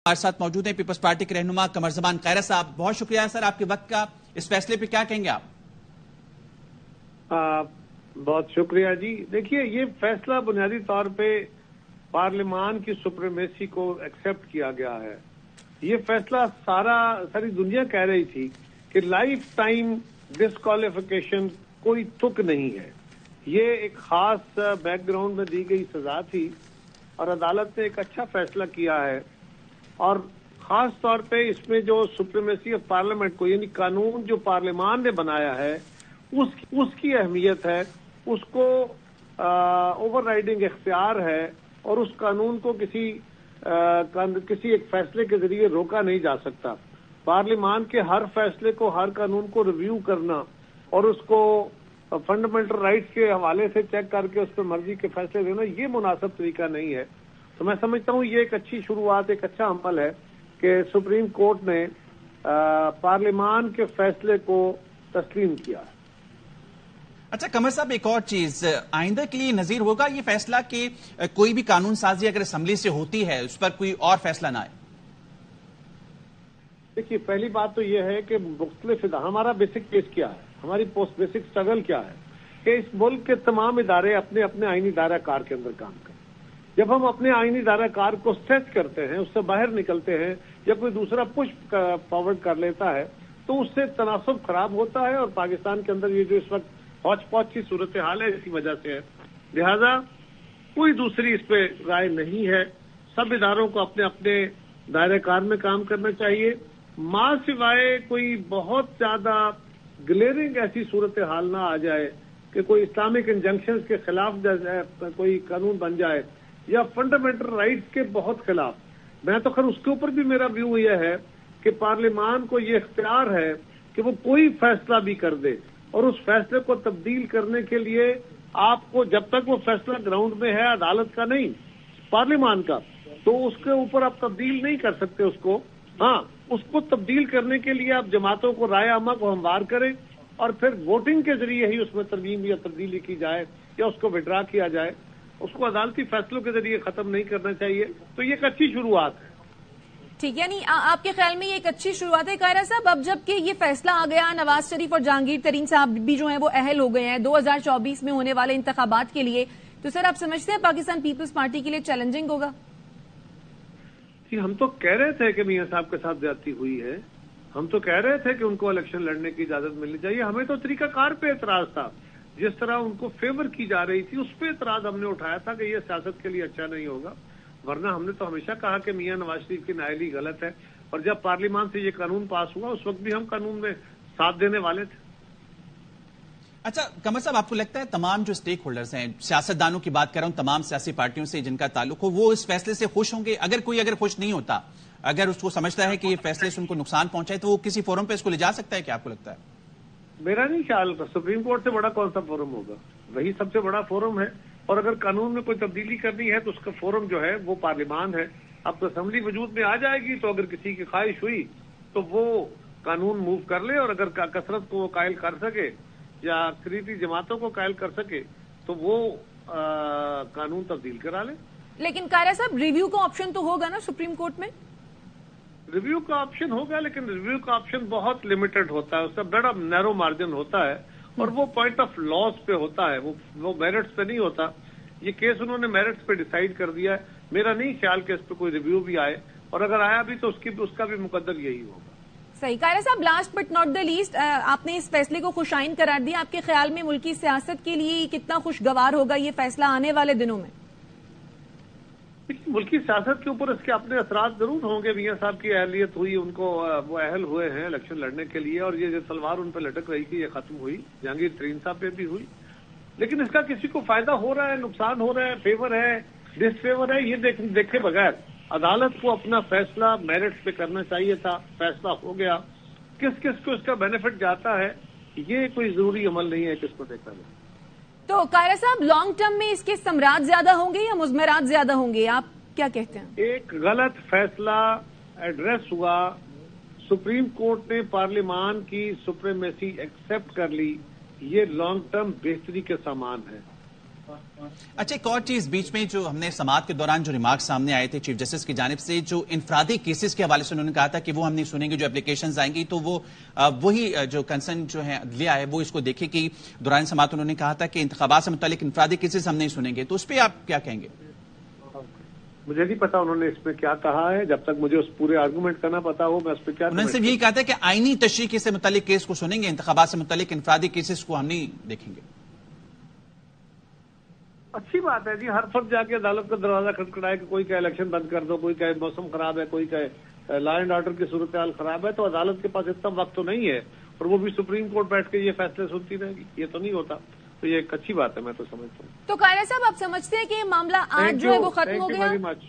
हमारे साथ मौजूद हैं पीपल्स पार्टी के रहनुमा कमर जमान खैरा साहब। बहुत शुक्रिया सर आपके वक्त का। इस फैसले पे क्या कहेंगे आप? बहुत शुक्रिया जी। देखिए, ये फैसला बुनियादी तौर पे पार्लियामान की सुप्रीमेसी को एक्सेप्ट किया गया है। ये फैसला सारी दुनिया कह रही थी कि लाइफ टाइम डिस्क्वालिफिकेशन कोई तुक नहीं है। ये एक खास बैकग्राउंड में दी गई सजा थी और अदालत ने एक अच्छा फैसला किया है। और खास तौर पे इसमें जो सुप्रीमेसी ऑफ पार्लियामेंट को, यानी कानून जो पार्लियामान ने बनाया है, उसकी अहमियत है। उसको ओवरराइडिंग इख्तियार है और उस कानून को किसी एक फैसले के जरिए रोका नहीं जा सकता। पार्लियामान के हर फैसले को, हर कानून को रिव्यू करना और उसको फंडामेंटल राइट्स के हवाले से चेक करके उस पर मर्जी के फैसले देना, ये मुनासिब तरीका नहीं है। तो मैं समझता हूँ ये एक अच्छी शुरुआत, एक अच्छा अमल है कि सुप्रीम कोर्ट ने पार्लियामान के फैसले को तस्लीम किया। अच्छा कमर साहब, एक और चीज आइंदा के लिए नजीर होगा ये फैसला कि कोई भी कानून साजी अगर असेंबली से होती है उस पर कोई और फैसला ना आए? देखिए, पहली बात तो ये है कि मुख्तलिफ हमारा बेसिक केस क्या है, हमारी पोस्ट बेसिक स्ट्रगल क्या है कि इस मुल्क के तमाम इदारे अपने अपने आईनी दायरा कार के अंदर काम करें। जब हम अपने आईनी दायरा कार को स्ट्रेच करते हैं, उससे बाहर निकलते हैं या कोई दूसरा पुश फॉरवर्ड कर लेता है तो उससे तनासब खराब होता है। और पाकिस्तान के अंदर ये जो इस वक्त हौच पौच की सूरत हाल है, इसी वजह से है। लिहाजा कोई दूसरी इस पे राय नहीं है। सब इदारों को अपने अपने दायरे कार में काम करना चाहिए। मां सिवाय कोई बहुत ज्यादा ग्लेयरिंग ऐसी सूरत हाल ना आ जाए कि कोई इस्लामिक इंजंक्शंस के खिलाफ कोई कानून बन जाए या फंडामेंटल राइट्स के बहुत खिलाफ। मैं तो खैर उसके ऊपर भी मेरा व्यू यह है कि पार्लियामान को ये इख्तियार है कि वो कोई फैसला भी कर दे और उस फैसले को तब्दील करने के लिए आपको, जब तक वो फैसला ग्राउंड में है, अदालत का नहीं पार्लियामान का, तो उसके ऊपर आप तब्दील नहीं कर सकते उसको। हाँ, उसको तब्दील करने के लिए आप जमातों को, राय आमा को हमवार करें और फिर वोटिंग के जरिए ही उसमें तरमीम या तब्दीली की जाए या उसको विड्रा किया जाए। उसको अदालती फैसलों के जरिए खत्म नहीं करना चाहिए। तो ये एक अच्छी शुरुआत है। ठीक है, यानी आपके ख्याल में ये एक अच्छी शुरुआत है खैरा साहब। अब जबकि ये फैसला आ गया, नवाज शरीफ और जहांगीर तरीन साहब भी जो हैं वो अहल हो गए हैं 2024 में होने वाले इंतखाबात के लिए, तो सर आप समझते हैं पाकिस्तान पीपल्स पार्टी के लिए चैलेंजिंग होगा? जी, हम तो कह रहे थे कि मियां साहब के साथ ज्यादती हुई है। हम तो कह रहे थे कि उनको इलेक्शन लड़ने की इजाजत मिलनी चाहिए। हमें तो तरीकाकार पे एतराज था, जिस तरह उनको फेवर की जा रही थी उस पर एतराज हमने उठाया था कि ये सियासत के लिए अच्छा नहीं होगा। वरना हमने तो हमेशा कहा कि मियां नवाज शरीफ की नाअहली गलत है। और जब पार्लियामान से ये कानून पास हुआ उस वक्त भी हम कानून में साथ देने वाले थे। अच्छा कमर साहब, आपको लगता है तमाम जो स्टेक होल्डर्स हैं, सियासतदानों की बात कर रहा हूं, तमाम सियासी पार्टियों से जिनका ताल्लुक हो, वो इस फैसले से खुश होंगे? अगर कोई खुश नहीं होता, अगर उसको समझता है कि ये फैसले से उनको नुकसान पहुंचाए, तो वो किसी फोरम पे इसको ले जा सकता है? क्या आपको लगता है? मेरा नहीं ख्याल, सुप्रीम कोर्ट से बड़ा कौन सा फोरम होगा? वही सबसे बड़ा फोरम है। और अगर कानून में कोई तब्दीली करनी है तो उसका फोरम जो है वो पार्लियामान है। अब तो असेंबली वजूद में आ जाएगी, तो अगर किसी की ख्वाहिश हुई तो वो कानून मूव कर ले, और अगर कसरत को कायल कर सके या अक्सरियती जमातों को कायल कर सके तो वो कानून तब्दील करा ले। लेकिन खैरा साहब, रिव्यू का ऑप्शन तो होगा ना सुप्रीम कोर्ट में? रिव्यू का ऑप्शन होगा, लेकिन रिव्यू का ऑप्शन बहुत लिमिटेड होता है, उसका बड़ा नैरो मार्जिन होता है और वो पॉइंट ऑफ लॉस पे होता है, वो मेरिट्स पे नहीं होता। ये केस उन्होंने मेरिट्स पे डिसाइड कर दिया है। मेरा नहीं ख्याल कि इस पे कोई रिव्यू भी आए, और अगर आया भी तो उसका भी मुकद्दर यही होगा। सही। खैरा साहब, last but not the least, आपने इस फैसले को खुशाइन करार दिया। आपके ख्याल में मुल्की सियासत के लिए कितना खुशगवार होगा ये फैसला आने वाले दिनों में? मुल्की सियासत के ऊपर इसके अपने असरात जरूर होंगे। मियां साहब की अहलियत हुई, उनको वो अहल हुए हैं इलेक्शन लड़ने के लिए, और ये जो तलवार उन पर लटक रही थी ये खत्म हुई। जहांगीर तरीन साहब पे भी हुई, लेकिन इसका किसी को फायदा हो रहा है, नुकसान हो रहा है, फेवर है, डिसफेवर है, ये देखे बगैर अदालत को अपना फैसला मेरिट्स पे करना चाहिए था। फैसला हो गया, किस किस को इसका बेनिफिट जाता है ये कोई जरूरी अमल नहीं है किसको देखा जाए। तो खैरा साहब, लॉन्ग टर्म में इसके समरात ज्यादा होंगे या मुज़मरात ज्यादा होंगे, आप क्या कहते हैं? एक गलत फैसला एड्रेस हुआ, सुप्रीम कोर्ट ने पार्लियामान की सुप्रीमेसी एक्सेप्ट कर ली, ये लॉन्ग टर्म बेहतरी के सामान है। अच्छा, एक और चीज बीच में जो हमने समाअत के दौरान जो रिमार्क सामने आए थे चीफ जस्टिस की जानिब से, जो इनफरादी केसेस के हवाले से उन्होंने कहा था कि वो हम नहीं सुनेंगे, जो एप्लीकेशंस आएंगी तो वो वही जो कंसर्न जो है लिया है वो इसको देखे कि दौरान समाअत उन्होंने कहा था कि इंतखाबात से मुतालिक इनफरादी केसेस हम नहीं सुनेंगे, तो उस पर आप क्या कहेंगे? मुझे नहीं पता उन्होंने इसमें क्या कहा है, जब तक मुझे उस पूरे आर्गूमेंट का ना पता हो मैं उस पर क्या। उन्होंने सिर्फ यही कहा था कि आईनी तशरीह से मुतालिक केस को सुनेंगे, इंतखाबात से मुतालिक इनफरादी केसेस को हम नहीं देखेंगे। अच्छी बात है जी, हर फर्द जाके अदालत का दरवाजा खटखटाए कि कोई कहे इलेक्शन बंद कर दो, कोई कहे मौसम खराब है, कोई कहे लॉ एंड ऑर्डर की सूरत हाल खराब है, तो अदालत के पास इतना वक्त तो नहीं है और वो भी सुप्रीम कोर्ट बैठ के ये फैसले सुनती रहेगी, ये तो नहीं होता। तो ये एक अच्छी बात है, मैं तो समझता हूँ। तो कायरा साहब, आप समझते हैं कि ये मामला आज जो है वो खत्म हो गया? Very much.